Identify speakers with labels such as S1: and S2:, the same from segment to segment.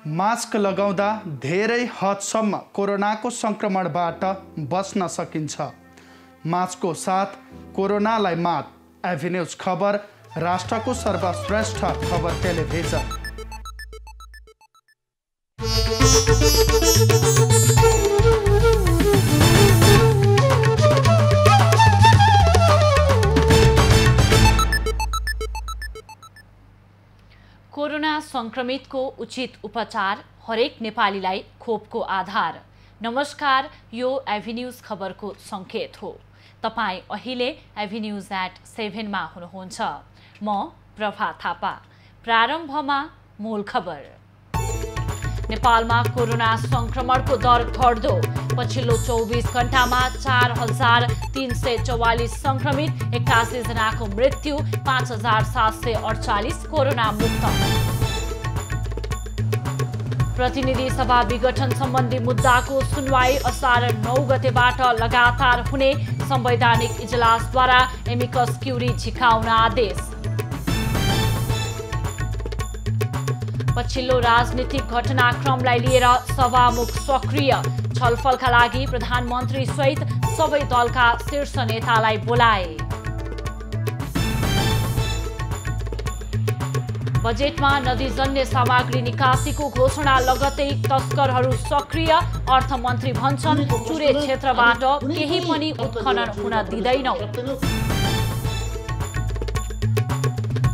S1: Mask लगाउँदा धेरै हदसम्म कोरोनाको संक्रमणबाट बच्न सकिन्छ। मास्कको साथ कोरोनालाई मात। एभिन्यूज खबर, राष्ट्रको सर्वश्रेष्ठ खबर टेलिभिजन।
S2: कोरोना संक्रमितको उचित उपचार हरेक नेपालीलाई खोपको आधार। नमस्कार, यो एभिन्यूज खबरको संकेत हो। तपाई अहिले एभिन्यूज@7 मा हुनुहुन्छ। म प्रभा थापा। प्रारम्भमा मूल खबर। नेपालमा कोरोना संक्रमणको दर घट्दो। पछिल्लो 24 घण्टामा 4344 संक्रमित, 81 जनाको मृत्यु, 5748 कोरोना मुक्त। प्रतिनिधि सभा विघटन सम्बन्धी मुद्दाको सुनवाई असार 9 गतेबाट लगातार हुने। संवैधानिक इजलासद्वारा एमिकस क्युरी झिकाउन आदेश। पछिल्लो राजनीतिक घटनाक्रमलाई लिएर सभामुख सक्रिय। छलफलका लागि प्रधानमन्त्री सहित सबै दलका शीर्ष नेतालाई बोलाए। बजेटमा नदीजन्य सामग्री निकासीको घोषणा लगत्तै तस्करहरू सक्रिय। अर्थमन्त्री भन्छन् चुरे क्षेत्रबाट केही पनि उत्खनन हुन दिँदैनौ।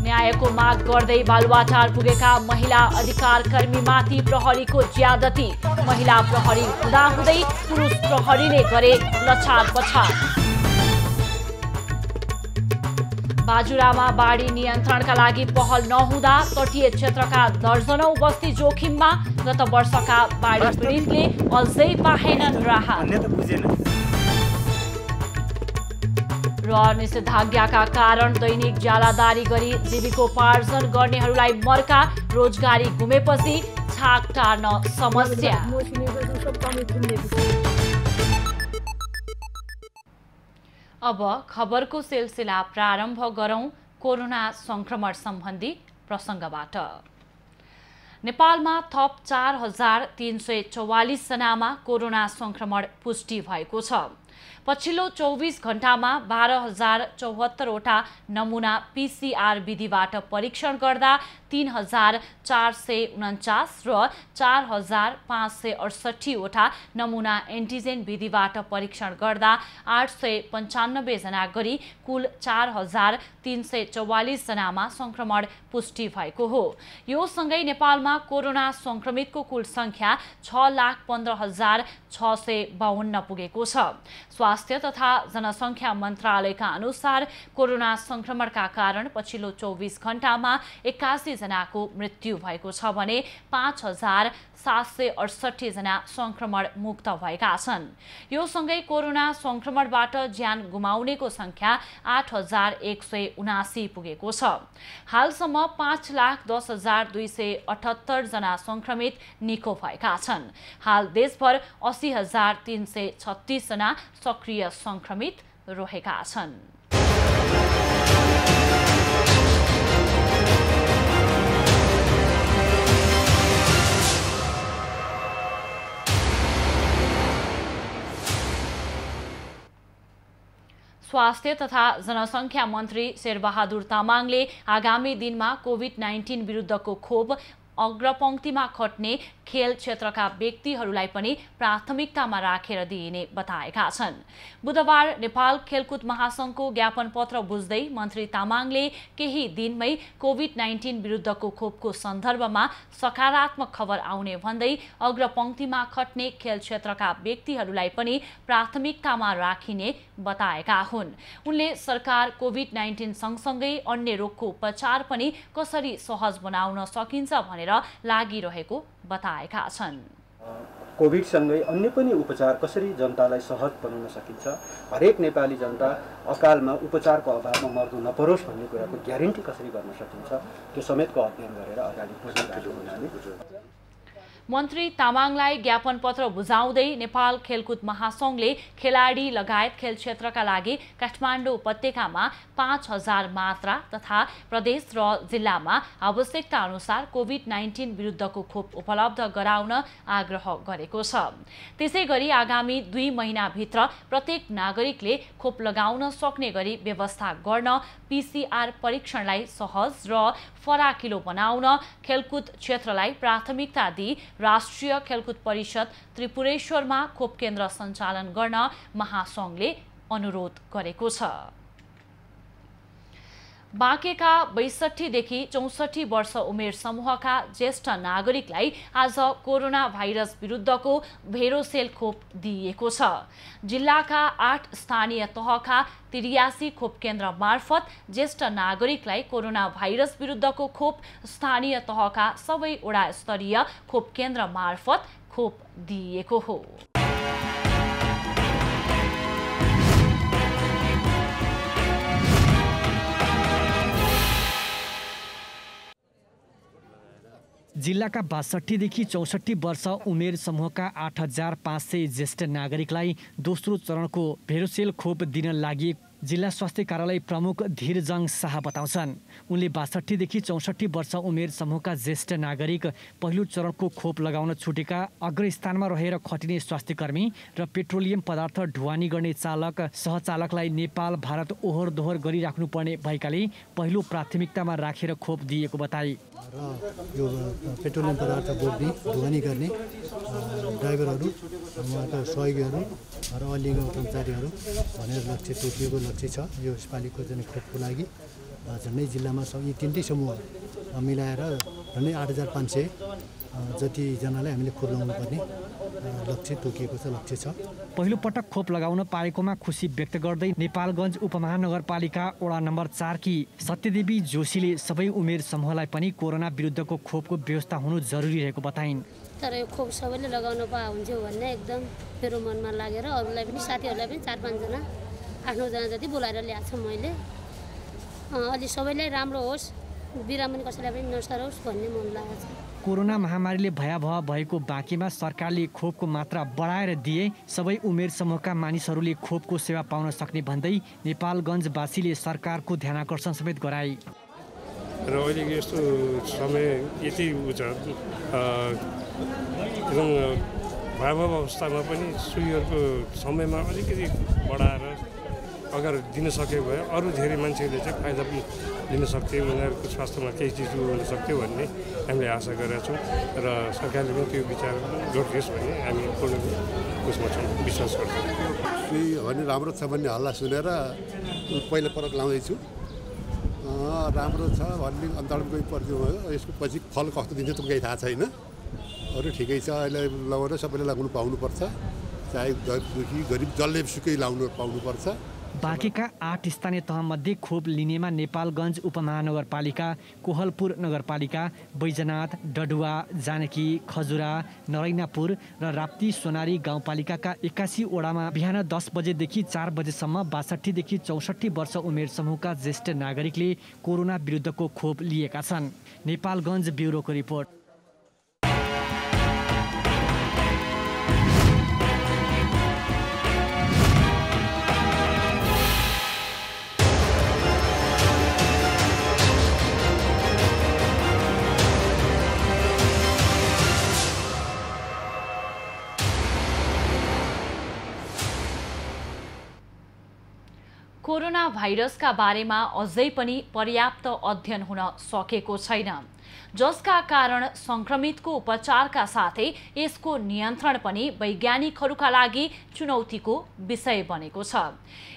S2: न्यायको माग गर्दै बालुवाटार पुगेका महिला अधिकार कर्मीमाथि प्रहरीको ज्यादती। महिला प्रहरी हुँदाहुँदै पुरुष प्रहरीले गरे लछार पछार। बाजुरामा बाढी नियन्त्रणका लागि पहल नहुँदा तटीय क्षेत्रका दर्जनौं बस्ती जोखिममा। गत वर्षका बाढी पीडितले अझै पाएनन् राहत। र निषेधाज्ञाका कारण दैनिक ज्यालादारी गरी जीविकोपार्जन गर्नेहरूलाई मर्का। रोजगारी गुमेपछि छाक टार्न समस्या। अब खबरको सिलसिला प्रारम्भ गरौं कोरोना संक्रमण सम्बन्धी प्रसङ्गबाट। नेपालमा थप 4344 जनामा कोरोना संक्रमण पुष्टि भएको छ। पछिल्लो 24 घण्टामा 12074 वटा नमुना पीसीआर विधिबाट परीक्षण गर्दा 3449 र 4568 वटा नमुना एन्टिजेन विधिबाट परीक्षण गर्दा 895 जना गरी कुल 4344 जनामा संक्रमण पुष्टि भएको हो। यो सँगै नेपालमा कोरोना संक्रमितको कुल संख्या 6,15,652 पुगेको छ। स्वास्थ्य तथा जनसङ्ख्या मन्त्रालयका अनुसार कोरोना संक्रमणका कारण पछिल्लो 24 घण्टामा 81 जनाको मृत्यु भएको छ भने 5768 जना संक्रमण मुक्त भएका छन्। यो सँगै कोरोना संक्रमणबाट ज्यान गुमाउनेको संख्या 8179 पुगेको छ। हालसम्म 5,10,278 जना संक्रमित निको भएका छन्। हाल देशभर 80,336 जना सक्रिय संक्रमित रहेका छन्। स्वास्थ्य तथा जनसङ्ख्या मन्त्री शेरबहादुर तामाङले आगामी दिनमा कोभिड-19 विरुद्धको खोप अग्रपंक्तिमा खट्ने खेल क्षेत्रका व्यक्तिहरूलाई पनि प्राथमिकतामा राखेर दिइने बताएका छन्। बुधबार नेपाल खेलकुद महासंघको ज्ञापन पत्र बुझ्दै मन्त्री तामाङले केही दिनमै कोभिड-19 विरुद्धको खोपको सन्दर्भमा सकारात्मक खबर आउने भन्दै अग्रपंक्तिमा खट्ने खेल क्षेत्रका व्यक्तिहरूलाई पनि प्राथमिकतामा राखिने बताएका हुन्। उनले सरकार कोभिड-19 सँगसँगै अन्य रोगको उपचार पनि कसरी सहज बनाउन सकिन्छ भनेर लागिरहेको बताएका छन्।
S3: कोभिडसँगै अन्य पनि उपचार कसरी जनतालाई सहज बनाउन सकिन्छ, हरेक नेपाली जनता अकालमा उपचारको अभावमा मर्नु नपरोस् भन्ने कुराको ग्यारेन्टी कसरी गर्न सकिन्छ, त्यो समेतको अध्ययन गरेर अगाडि बढिरहेको हुनाले
S2: मन्त्री तामाङलाई ज्ञापन पत्र बुझाउँदै नेपाल खेलकुद महासंघले खेलाडी लगायत खेल क्षेत्रका लागि काठमाडौँ उपत्यकामा 5000 मात्रा तथा प्रदेश र जिल्लामा आवश्यकता अनुसार कोभिड-19 विरुद्धको खोप उपलब्ध गराउन आग्रह गरेको छ। त्यसैगरी आगामी 2 महिनाभित्र प्रत्येक नागरिकले खोप लगाउन सक्ने गरी व्यवस्था गर्न PCR परीक्षणलाई सहज र फराकिलो बनाउन खेलकुद क्षेत्रलाई प्राथमिकता दिई राष्ट्रिय खेलकुद परिषद त्रिपुरेश्वरमा खोप केन्द्र सञ्चालन गर्न महासंघले अनुरोध गरेको छ। बाँकेका 62 देखि 64 वर्ष उमेर समूहका ज्येष्ठ नागरिकलाई आज कोरोना भाइरस विरुद्धको भेरोसेल खोप दिइएको छ। जिल्लाका 8 स्थानीय तहका 83 खोप केन्द्र मार्फत ज्येष्ठ नागरिकलाई कोरोना भाइरस विरुद्धको खोप स्थानीय तहका सबै वडा स्तरीय खोप केन्द्र मार्फत खोप दिइएको हो।
S4: जिल्लाका 62 देखि 64 वर्ष उमेर समूहका 8500 ज्येष्ठ नागरिकलाई दोस्रो चरणको भेरोसेल खोप दिन लागि जिल्ला स्वास्थ्य कार्यालय प्रमुख धीरजङ शाह बताउँछन्। उनले 62 देखि 64 वर्ष उमेर समूहका ज्येष्ठ नागरिक पहिलो चरणको खोप लगाउन छुटेका अग्रस्थानमा रहेर खटिने स्वास्थ्यकर्मी र पेट्रोलियम पदार्थ ढुवानी गर्ने चालक सहचालकलाई नेपाल भारत ओहोर दोहोर गरिराख्नुपर्ने भएकाले पहिलो प्राथमिकतामा राखेर खोप दिएको बताए।
S5: र यो पेट्रोलियम पदार्थ बोक्ने ढुवानी गर्ने ड्राइभरहरू उहाँका सहयोगीहरू र अलिग कर्मचारीहरू भनेर लक्ष्य तोकिएको लक्ष्य छ। यो यसपालिको चाहिँ खोपको लागि झन्डै जिल्लामा यी तिनटै समूह मिलाएर झन्डै 8500 जतिजनालाई हामीले खोप लगाउनु पर्ने लक्ष्य तोकिएको छ, लक्ष्य छ।
S4: पहिलो पटक खोप लगाउन पाएकोमा खुसी व्यक्त गर्दै नेपालगञ्ज उपमहानगरपालिका वडा नम्बर 4 की सत्यदेवी जोशीले सबै उमेर समूहलाई पनि कोरोना विरुद्धको खोपको व्यवस्था हुनु जरुरी रहेको बताइन्।
S6: तर यो खोप सबैले लगाउन पाए हुन्थ्यो भन्ने एकदम मेरो मनमा लागेर अरूलाई पनि साथीहरूलाई पनि 4-5 जना 8-9 जना जति बोलाएर ल्याएको छु मैले। अलि सबैलाई राम्रो होस्, बिरामी कसैलाई पनि नसरोस् भन्ने मन लागेको छ।
S4: कोरोना महामारीले भयावह भएको बाँकीमा सरकारले खोपको मात्रा बढाएर दिए सबै उमेर समूहका मानिसहरूले खोपको सेवा पाउन सक्ने भन्दै नेपालगञ्जवासीले सरकारको ध्यानाकर्षण समेत गराए।
S7: र अहिले यस्तो समय यति एकदम भयावह अवस्थामा पनि सुईहरूको समयमा अलिकति बढाएर अगर दिन सके भए अरू धेरै मान्छेहरूले चाहिँ फाइदा पनि लिन सक्थे, उनीहरूको स्वास्थ्यमा केही चिज हुन सक्थ्यो भन्ने हामीले आशा गरेका छौँ र सरकारले पनि त्यो विचार गरिदियोस् भन्ने हामी पूर्ण उसमा छौँ, विश्वास गर्छौँ।
S8: सुई भने राम्रो छ भन्ने हल्ला सुनेर पहिलो पटक लाउँदैछु। राम्रो छ भन्ने अन्तर्गत गइ पर्थ्यो, यसको पछि फल कस्तो दिन्छ त केही थाहा छैन। अरू ठिकै छ, अहिले लगाएर सबैले लगाउनु पाउनुपर्छ, चाहे दुखी गरिब जसले सुकै लाउनु पाउनुपर्छ।
S4: बाँकेका 8 स्थानीय तहमध्ये खोप लिनेमा नेपालगञ्ज उपमहानगरपालिका, कोहलपुर नगरपालिका, बैजनाथ, डडुवा, जानकी, खजुरा, नरैनापुर र राप्ती सोनारी गाउँपालिकाका 81 वडामा बिहान 10 बजेदेखि 4 बजेसम्म 62 देखि 64 वर्ष उमेर समूहका ज्येष्ठ नागरिकले कोरोना विरुद्धको खोप लिएका छन्। नेपालगञ्ज ब्युरोको रिपोर्ट।
S2: कोरोना भाइरसका बारेमा अझै पनि पर्याप्त अध्ययन हुन सकेको छैन, जसका कारण संक्रमितको उपचारका साथै यसको नियन्त्रण पनि वैज्ञानिकहरूका लागि चुनौतीको विषय बनेको छ।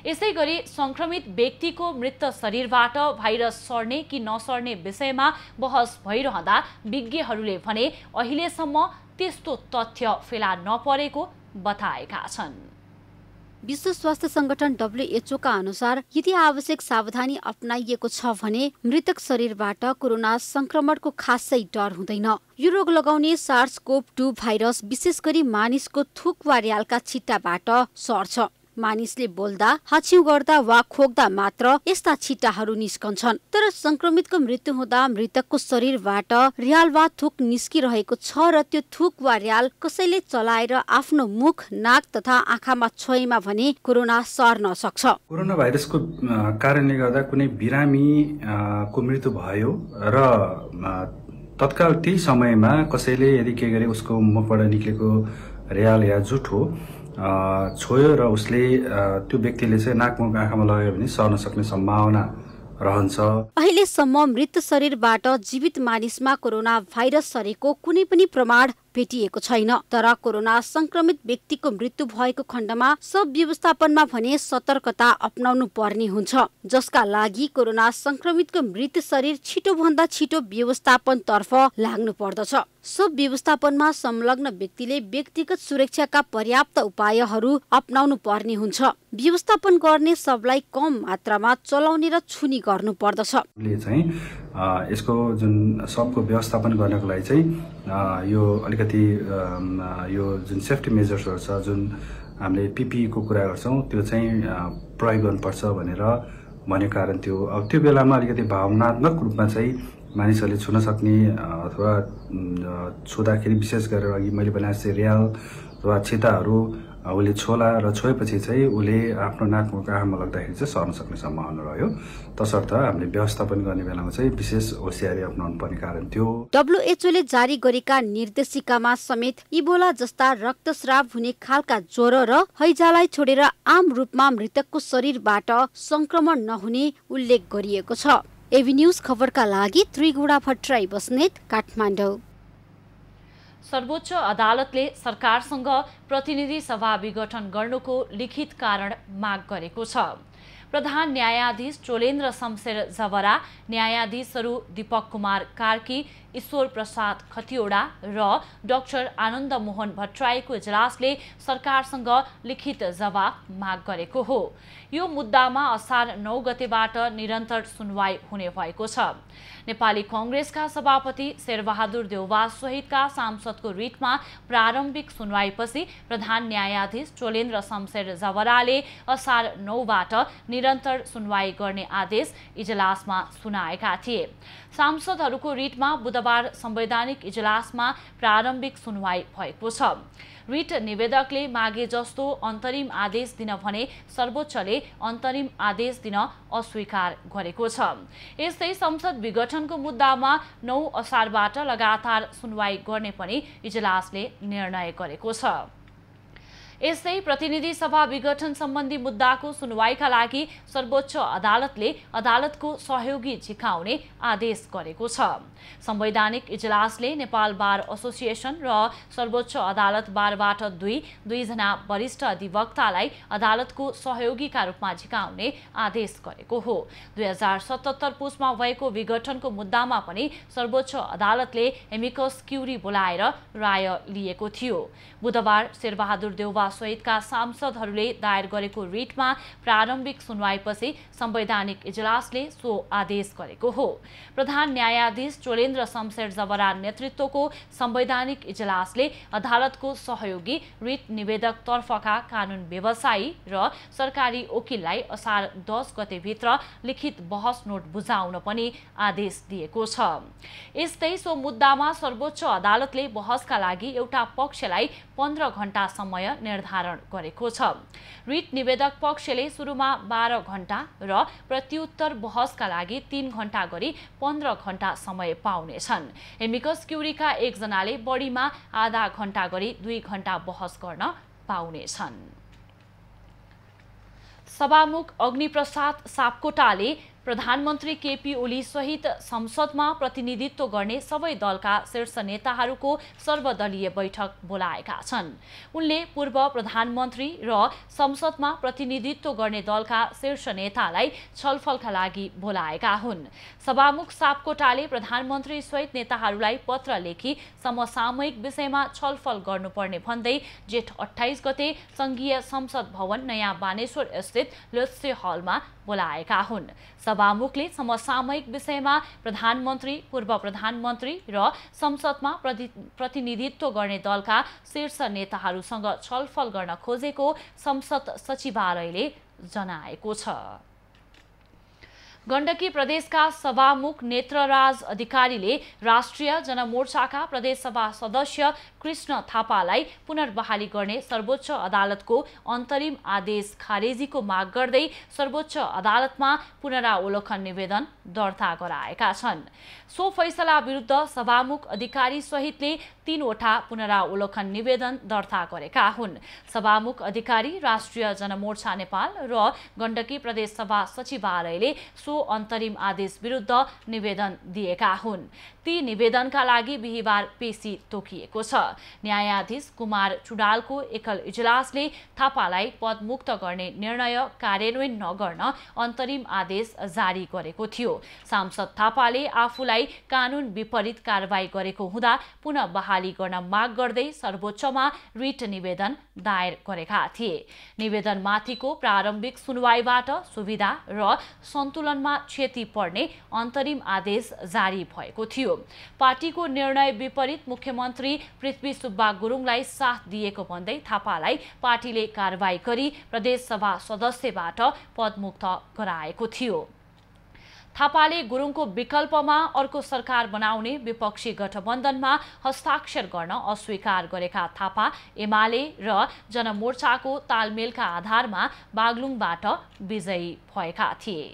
S2: यसैगरी संक्रमित व्यक्तिको मृत शरीरबाट भाइरस सर्ने कि नसर्ने विषयमा बहस भइरहँदा विज्ञहरूले भने अहिलेसम्म त्यस्तो तथ्य फेला नपरेको बताएका छन्।
S9: विश्व स्वास्थ्य संगठन WHO का अनुसार यदि आवश्यक सावधानी अपनाइएको छ भने मृतक शरीरबाट कोरोना संक्रमणको खासै डर हुँदैन। यो रोग लगाउने SARS-CoV-2 भाइरस विशेष गरी मानिसको थुक वा र्यालका छिट्टाबाट सर्छ। मानिसले बोल्दा, हाछिउ गर्दा वा खोक्दा मात्र यस्ता छिट्टाहरू निस्कन्छन्। तर संक्रमितको मृत्यु हुँदा मृतकको शरीरबाट र्याल वा थुक निस्किरहेको छ र त्यो थुक वा र्याल कसैले चलाएर आफ्नो मुख, नाक तथा आँखामा छोएमा भने कोरोना सर्न सक्छ।
S10: कोरोना भाइरसको कारणले गर्दा कुनै बिरामी को मृत्यु भयो र तत्काल त्यही समयमा कसैले यदि के गरे उसको मुखबाट निक्लेको र्याल या जुठो छोयो र उसले त्यो व्यक्तिले चाहिँ नाक, मुख, आँखामा लगायो भने सर्न सक्ने सम्भावना रहन्छ।
S9: अहिलेसम्म मृत शरीरबाट जीवित मानिसमा कोरोना भाइरस सरेको कुनै पनि प्रमाण भेटिएको छैन। तर कोरोना संक्रमित व्यक्तिको मृत्यु भएको खण्डमा सब व्यवस्थापनमा भने सतर्कता अपनाउनु पर्ने हुन्छ, जसका लागि कोरोना संक्रमितको मृत शरीर छिटो भन्दा छिटो व्यवस्थापन तर्फ लाग्नु पर्दछ। सब व्यवस्थापनमा संलग्न व्यक्तिले व्यक्तिगत सुरक्षाका पर्याप्त उपायहरू अपनाउनु पर्ने हुन्छ। व्यवस्थापन गर्ने सबलाई कम मात्रामा चलाउने र छुनी गर्नु पर्दछ।
S10: यसको जुन सबको व्यवस्थापन गर्नको लागि चाहिँ यो अलिकति यो जुन सेफ्टी मेजर्सहरू छ, जुन हामीले PPE को कुरा गर्छौँ, त्यो चाहिँ प्रयोग गर्नुपर्छ भनेर भनेको कारण थियो। अब त्यो बेलामा अलिकति भावनात्मक रूपमा चाहिँ मानिसहरूले छुन सक्ने अथवा छुँदाखेरि विशेष गरेर अघि मैले भने जस्तै र्याल अथवा छिताहरू उसले छोला र छोएपछि चाहिँ उसले आफ्नो नाक, मुख, आँखामा लाग्दाखेरि चाहिँ सर्न सक्ने सम्भावना रह्यो। तसर्थ हामीले व्यवस्थापन गर्ने बेलामा चाहिँ विशेष होसियारी अपनाउनु पर्ने कारण थियो।
S9: WHO ले जारी गरेका निर्देशिकामा समेत इबोला जस्ता रक्तस्राव हुने खालका ज्वरो र हैजालाई छोडेर आम रूपमा मृतकको शरीरबाट संक्रमण नहुने उल्लेख गरिएको छ। एबी न्यूज खबरका लागि त्रिगुडा भट्टराई बस्नेत, काठमाडौँ।
S2: सर्वोच्च अदालतले सरकारसँग प्रतिनिधि सभा विघटन गर्नुको लिखित कारण माग गरेको छ। प्रधान न्यायाधीश चोलेन्द्र शमशेर जवरा, न्यायाधीशहरू दीपक कुमार कार्की, ईश्वर प्रसाद खतिवडा र डाक्टर आनन्द मोहन भट्टराईको इजलासले सरकारसँग लिखित जवाब माग गरेको हो। यो मुद्दामा असार 9 गतेबाट निरन्तर सुनवाई हुने भएको छ। नेपाली कांग्रेसका सभापति शेरबहादुर देउवा सहितका सांसदको रिटमा प्रारम्भिक सुनवाईपछि प्रधान न्यायाधीश चोलेन्द्र शमशेर जवराले असार 9 बाट निरन्तर सुनवाई गर्ने आदेश इजलासमा सुनाएका थिए। सांसदहरूको रिटमा बुधबार संवैधानिक इजलासमा प्रारम्भिक सुनवाई भएको छ। रिट निवेदकले मागे जस्तो अन्तरिम आदेश दिन भने सर्वोच्चले अन्तरिम आदेश दिन अस्वीकार गरेको छ। यस्तै संसद विघटनको मुद्दामा 9 असारबाट लगातार सुनवाई गर्ने पनि इजलासले निर्णय गरेको छ। यस्तै प्रतिनिधि सभा विघटन सम्बन्धी मुद्दाको सुनवाईका लागि सर्वोच्च अदालतले अदालतको सहयोगी झिकाउने आदेश गरेको छ। संवैधानिक इजलासले नेपाल बार एसोसिएसन र सर्वोच्च अदालत बारबाट दुईजना वरिष्ठ अधिवक्तालाई अदालतको सहयोगीका रूपमा झिकाउने आदेश गरेको हो। 2077 पुसमा भएको विघटनको मुद्दामा पनि सर्वोच्च अदालतले एमिकस क्युरी बोलाएर राय लिएको थियो। बुधबार शेरबहादुर देउवा सहितका सांसदहरूले दायर गरेको रिटमा प्रारम्भिक सुनवाईपछि संवैधानिक इजलासले सो आदेश गरेको हो। प्रधान न्यायाधीश चोलेन्द्र शमशेर जवरा नेतृत्वको संवैधानिक इजलासले अदालतको सहयोगी रिट निवेदक तर्फका कानून व्यवसायी र सरकारी वकिललाई असार 10 गतेभित्र लिखित बहस नोट बुझाउन पनि आदेश दिएको छ। यस्तै सो मुद्दामा सर्वोच्च अदालतले बहसका लागि एउटा पक्षलाई 15 घण्टा समय निर्धारण गरेको छ। रिट निवेदक पक्षले सुरुमा 12 घण्टा र प्रत्युत्तर बहसका लागि 3 घण्टा गरी 15 घण्टा समय पाउनेछन्। एमिकस क्युरीका एकजनाले बढीमा आधा घण्टा गरी 2 घण्टा बहस गर्न पाउनेछन्। सभामुख अग्निप्रसाद सापकोटाले प्रधानमन्त्री केपी ओली सहित संसदमा प्रतिनिधित्व गर्ने सबै दलका शीर्ष नेताहरूको सर्वदलीय बैठक बोलाएका छन्। उनले पूर्व प्रधानमन्त्री र संसदमा प्रतिनिधित्व गर्ने दलका शीर्ष नेतालाई छलफलका लागि बोलाएका हुन्। सभामुख सापकोटाले प्रधानमन्त्री सहित नेताहरूलाई पत्र लेखी समसामयिक विषयमा छलफल गर्नुपर्ने भन्दै जेठ 28 गते संघीय संसद भवन नयाँ बानेश्वर स्थित लोत्से हलमा बोलाएका हुन्। सभामुखले समसामयिक विषयमा प्रधानमन्त्री, पूर्व प्रधानमन्त्री र संसदमा प्रतिनिधित्व गर्ने दलका शीर्ष नेताहरूसँग छलफल गर्न खोजेको संसद सचिवालयले जनाएको छ। गण्डकी प्रदेशका सभामुख नेत्रराज अधिकारीले राष्ट्रिय जनमोर्चाका प्रदेशसभा सदस्य कृष्ण थापालाई पुनर्बहाली गर्ने सर्वोच्च अदालतको अन्तरिम आदेश खारेजीको माग गर्दै सर्वोच्च अदालतमा पुनरावलोकन निवेदन दर्ता गराएका छन्। सो फैसला विरुद्ध सभामुख अधिकारी सहितले 3वटा पुनरावलोकन निवेदन दर्ता गरेका हुन्। सभामुख अधिकारी, राष्ट्रिय जनमोर्चा नेपाल र गण्डकी प्रदेश सभा सचिवालयले सो अन्तरिम आदेश विरुद्ध निवेदन दिएका हुन्। ती निवेदनका लागि बिहीबार पेशी तोकिएको छ। न्यायाधीश कुमार चुडालको एकल इजलासले थापालाई पदमुक्त गर्ने निर्णय कार्यान्वयन नगर्न अन्तरिम आदेश जारी गरेको थियो। सांसद थापाले आफूलाई कानून विपरीत कारबाही गरेको हुँदा पुनः बहाली गर्न माग गर्दै सर्वोच्चमा रिट निवेदन दायर गरेका थिए। निवेदनमाथिको प्रारम्भिक सुनवाईबाट सुविधा र सन्तुलनमा क्षति पर्ने अन्तरिम आदेश जारी भएको थियो। पार्टीको निर्णय विपरीत मुख्यमन्त्री पृथ्वी सुब्बा गुरुङलाई साथ दिएको भन्दै थापालाई पार्टीले कारबाही गरी प्रदेशसभा सदस्यबाट पदमुक्त गराएको थियो। थापाले गुरुङको विकल्पमा अर्को सरकार बनाउने विपक्षी गठबन्धनमा हस्ताक्षर गर्न अस्वीकार गरेका थापा एमाले र जनमोर्चाको तालमेलका आधारमा बागलुङबाट विजयी भएका थिए।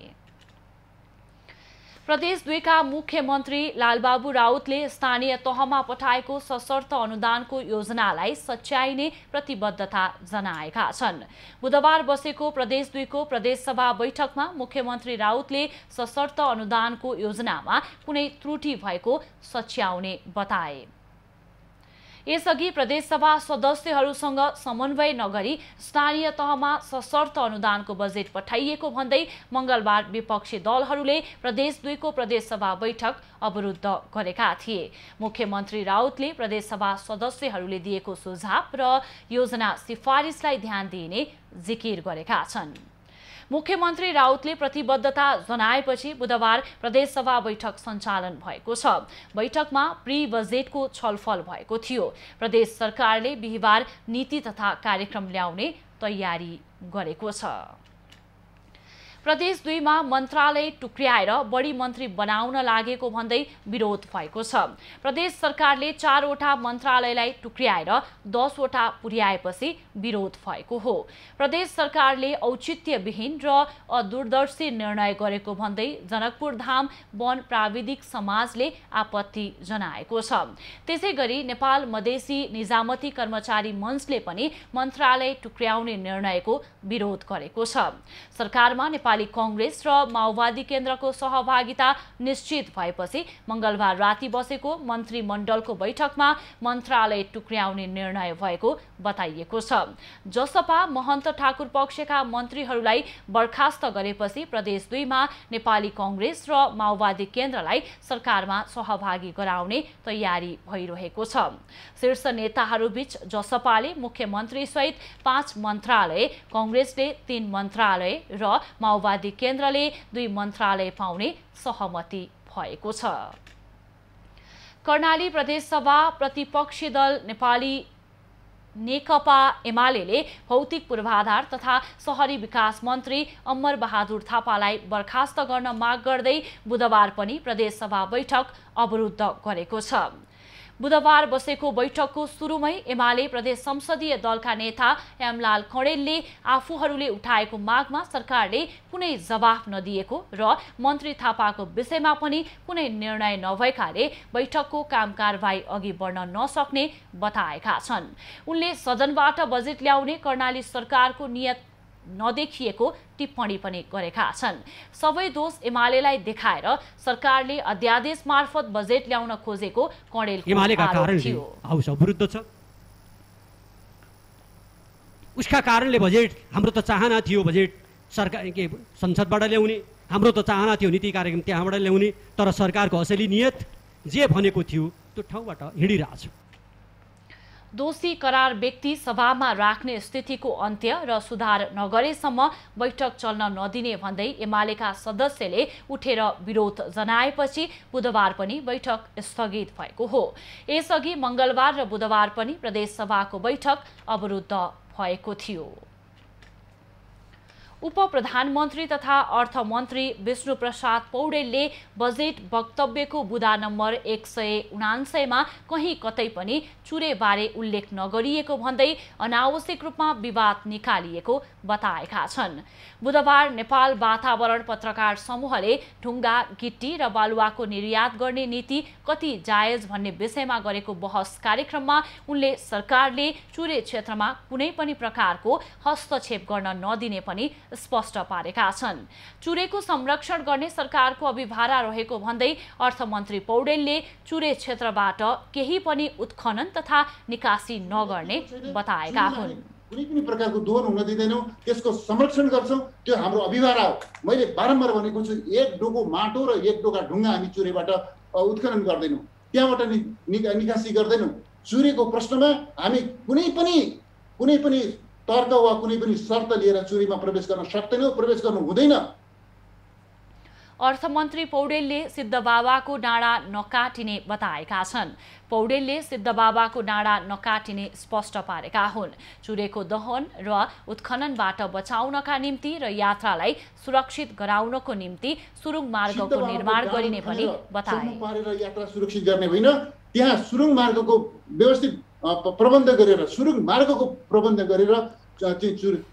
S2: प्रदेश 2 का मुख्यमन्त्री लालबाबु राउतले स्थानीय तहमा पठाएको सशर्त अनुदानको योजनालाई सच्याइने प्रतिबद्धता जनाएका छन्। बुधबार बसेको प्रदेश 2 को प्रदेशसभा बैठकमा मुख्यमन्त्री राउतले सशर्त अनुदानको योजनामा कुनै त्रुटि भएको सच्याउने बताए। यसअघि प्रदेशसभा सदस्यहरूसँग समन्वय नगरी स्थानीय तहमा सशर्त अनुदानको बजेट पठाइएको भन्दै मंगलबार विपक्षी दलहरूले प्रदेश 2 को प्रदेशसभा बैठक अवरुद्ध गरेका थिए। मुख्यमन्त्री राउतले प्रदेशसभा सदस्यहरूले दिएको सुझाव र योजना सिफारिसलाई ध्यान दिइने जिकिर गरेका छन्। मुख्यमन्त्री राउतले प्रतिबद्धता जनाएपछि बुधबार प्रदेशसभा बैठक सञ्चालन भएको छ। बैठकमा प्री बजेटको छलफल भएको थियो। प्रदेश सरकारले बिहीबार नीति तथा कार्यक्रम ल्याउने तयारी गरेको छ। प्रदेश 2 मा मन्त्रालय टुक्र्याएर बढी मन्त्री बनाउन लागेको भन्दै विरोध भएको छ। प्रदेश सरकारले 4 वटा मन्त्रालयलाई टुक्र्याएर 10 वटा पुर्याएपछि विरोध भएको हो। प्रदेश सरकारले औचित्यविहीन र अदूरदर्शी निर्णय गरेको भन्दै जनकपुर धाम वन प्राविधिक समाजले आपत्ति जनाएको छ। त्यसैगरी नेपाल मधेसी निजामती कर्मचारी मञ्चले पनि मन्त्रालय टुक्र्याउने निर्णयको विरोध गरेको छ। सरकारमा नेपाली कांग्रेस र माओवादी केन्द्रको सहभागिता निश्चित भएपछि मंगलबार राति बसेको मन्त्रीमण्डलको बैठकमा मन्त्रालय टुक्र्याउने निर्णय भएको बताइएको छ। जसपा महन्त ठाकुर पक्षका मन्त्रीहरूलाई बर्खास्त गरेपछि प्रदेश 2 मा नेपाली कांग्रेस र माओवादी केन्द्रलाई सरकारमा सहभागी गराउने तयारी भइरहेको छ। शीर्ष नेताहरूबीच जसपाले मुख्यमन्त्री सहित 5 मन्त्रालय, कांग्रेसले 3 मन्त्रालय र माओवादी केन्द्रले 2 मन्त्रालय पाउने सहमति भएको छ। कर्णाली प्रदेशसभा प्रतिपक्षी दल नेपाली नेकपा एमाले भौतिक पूर्वाधार तथा शहरी विकास मन्त्री अमर बहादुर थापालाई बर्खास्त गर्न माग गर्दै बुधबार पनि प्रदेशसभा बैठक अवरुद्ध गरेको छ। बुधबार बसेको बैठकको सुरुमै एमाले प्रदेश संसदीय दलका नेता एमलाल कणेलले आफूहरूले उठाएको मागमा सरकारले कुनै जवाफ नदिएको र मन्त्री थापाको विषयमा पनि कुनै निर्णय नभएकाले बैठकको काम कारबाही अघि बढ्न नसक्ने बताएका छन्। उनले सदनबाट बजेट ल्याउने कर्णाली सरकारको नियत नदेखिएको टिप्पणी पनि गरेका छन्। सबै दोष एमालेलाई देखाएर सरकारले अध्यादेश मार्फत बजेट ल्याउन खोजेको कणेलको आरोप थियो।
S11: हाउस अवरुद्ध छ, उसका कारणले बजेट, हाम्रो त चाहना थियो बजेट सरकार के संसदबाट ल्याउने, हाम्रो त चाहना थियो नीति कार्यक्रम त्यहाँबाट ल्याउने, तर सरकारको असली नियत जे भनेको थियो त्यो ठाउँबाट हिँडिरहेछ।
S2: दोषी करार व्यक्ति सभामा राख्ने स्थितिको अन्त्य र सुधार नगरेसम्म बैठक चल्न नदिने भन्दै एमालेका सदस्यले उठेर विरोध जनाएपछि बुधबार पनि बैठक स्थगित भएको हो। यसअघि मंगलबार र बुधबार पनि प्रदेश सभाको बैठक अवरुद्ध भएको थियो। उपप्रधानमन्त्री तथा अर्थमन्त्री विष्णुप्रसाद पौडेलले बजेट वक्तव्यको बुँदा नम्बर 179 मा कहीँ कतै पनि चुरेबारे उल्लेख नगरिएको भन्दै अनावश्यक रूपमा विवाद निकालिएको बताएका छन्। बुधबार नेपाल वातावरण पत्रकार समूहले ढुङ्गा, गिट्टी र बालुवाको निर्यात गर्ने नीति कति जायज भन्ने विषयमा गरेको बहस कार्यक्रममा उनले सरकारले चुरे क्षेत्रमा कुनै पनि प्रकारको हस्तक्षेप गर्न नदिने पनि स्पष्ट पारेका छन्। चुरेको संरक्षण गर्ने सरकारको अभिभारा रहेको भन्दै अर्थमन्त्री पौडेलले चुरे क्षेत्रबाट केही पनि उत्खनन तथा निकासी नगर्ने बताएका हुन्।
S12: कुनै पनि प्रकारको दोहन हुन दिँदैनौँ, त्यसको संरक्षण गर्छौँ, त्यो हाम्रो अभिभारा हो। मैले बारम्बार भनेको छु, एक डोको माटो र एक डोका ढुङ्गा हामी चुरेबाट उत्खनन गर्दैनौँ, त्यहाँबाट निकासी गर्दैनौँ। चुरेको प्रश्नमा हामी कुनै पनि तर्क वा कुनै पनि शर्त लिएर चुरीमा प्रवेश गर्न सक्दैनौँ, प्रवेश गर्नु हुँदैन।
S2: अर्थमन्त्री पौडेलले सिद्धबाबाको डाँडा नकाटिने बताएका छन्। पौडेलले सिद्धबाबाको डाँडा नकाटिने स्पष्ट पारेका हुन्। चुरेको दहन र उत्खननबाट बचाउनका निम्ति र यात्रालाई सुरक्षित गराउनको निम्ति सुरुङ मार्गको निर्माण गरिने पनि बताए।
S12: यात्रा सुरक्षित गर्ने होइन, त्यहाँ सुरुङ मार्गको व्यवस्थित प्रबन्ध गरेर, सुरुङ मार्गको प्रबन्ध गरेर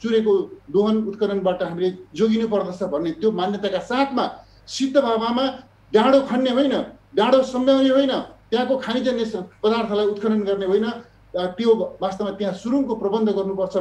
S12: चुरेको दोहन उत्खननबाट हामीले जोगिनु पर्दछ भन्ने त्यो मान्यताका साथमा सिद्धबाबामा डाँडो खन्ने होइन, डाँडो सम्झाउने होइन, त्यहाँको खनिजन्य पदार्थलाई उत्खनन गर्ने होइन, त्यो वास्तवमा त्यहाँ सुरुङको प्रबन्ध गर्नुपर्छ।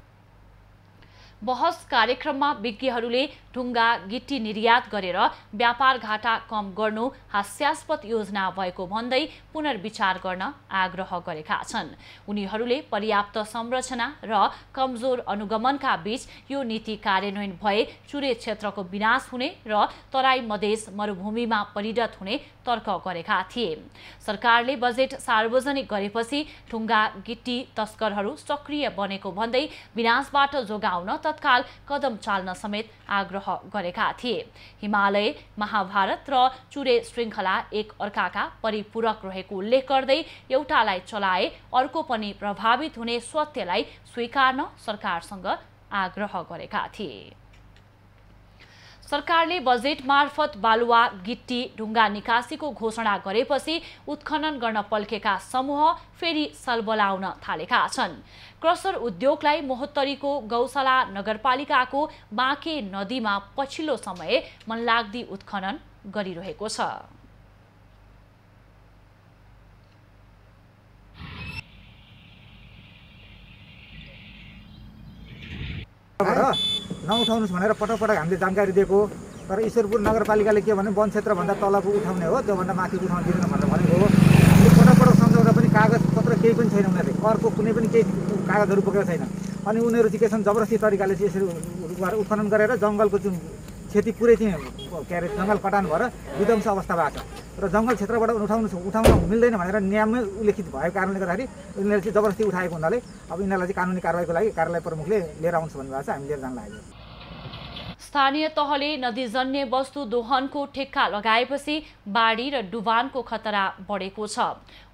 S2: बहस कार्यक्रममा विज्ञहरूले ढुङ्गा, गिट्टी निर्यात गरेर व्यापार घाटा कम गर्नु हास्यास्पद योजना भएको भन्दै पुनर्विचार गर्न आग्रह गरेका छन्। उनीहरूले पर्याप्त संरचना र कमजोर अनुगमनका बीच यो नीति कार्यान्वयन भए चुरे क्षेत्रको विनाश हुने र तराई मधेस मरुभूमिमा परिणत हुने तर्क गरेका थिए। सरकारले बजेट सार्वजनिक गरेपछि ढुङ्गा, गिट्टी तस्करहरू सक्रिय बनेको भन्दै विनाशबाट जोगाउन तत्काल कदम चाल्न समेत आग्रह गरेका थिए। हिमालय, महाभारत र चुरे श्रृङ्खला एक अर्काका परिपूरक रहेको उल्लेख गर्दै एउटालाई चलाए अर्को पनि प्रभावित हुने सत्यलाई स्वीकार्न सरकारसँग आग्रह गरेका थिए। सरकारले बजेट मार्फत बालुवा, गिट्टी, ढुङ्गा निकासीको घोषणा गरेपछि उत्खनन गर्न पल्केका समूह फेरि सलबलाउन थालेका छन्। क्रसर उद्योगलाई मोहत्तरीको गौशाला नगरपालिकाको बाँके नदीमा पछिल्लो समय मनलाग्दी उत्खनन गरिरहेको छ।
S13: नउठाउनुहोस् भनेर पटक हामीले जानकारी दिएको, तर ईश्वरपुर नगरपालिकाले के भने वन क्षेत्रभन्दा तलको उठाउने हो, त्योभन्दा माथि उठाउन दिँदैन भनेर भनेको हो। पटक सम्झाउँदा पनि कागज पत्र केही पनि छैन, उनीहरूले अर्को कुनै पनि केही कागजहरू बोकेको छैन। अनि उनीहरू चाहिँ के छन्, जबरजस्ती तरिकाले चाहिँ यसरी उत्खनन गरेर जङ्गलको जुन क्षति पुरै चाहिँ के अरे जङ्गल कटान भएर विध्वंस अवस्था भएको छ र जङ्गल क्षेत्रबाट उठाउन मिल्दैन भनेर नियममै उल्लेखित भएको कारणले गर्दाखेरि यिनीहरूले चाहिँ जबरजस्ती उठाएको हुनाले अब यिनीहरूलाई चाहिँ कानुनी कारबाहीको लागि कार्यालय प्रमुखले लिएर आउँछ भन्नुभएको छ। हामी लिएर जान लागेको।
S2: स्थानीय तहले नदीजन्य वस्तु दोहनको ठेक्का लगाएपछि बाढी र डुबानको खतरा बढेको छ।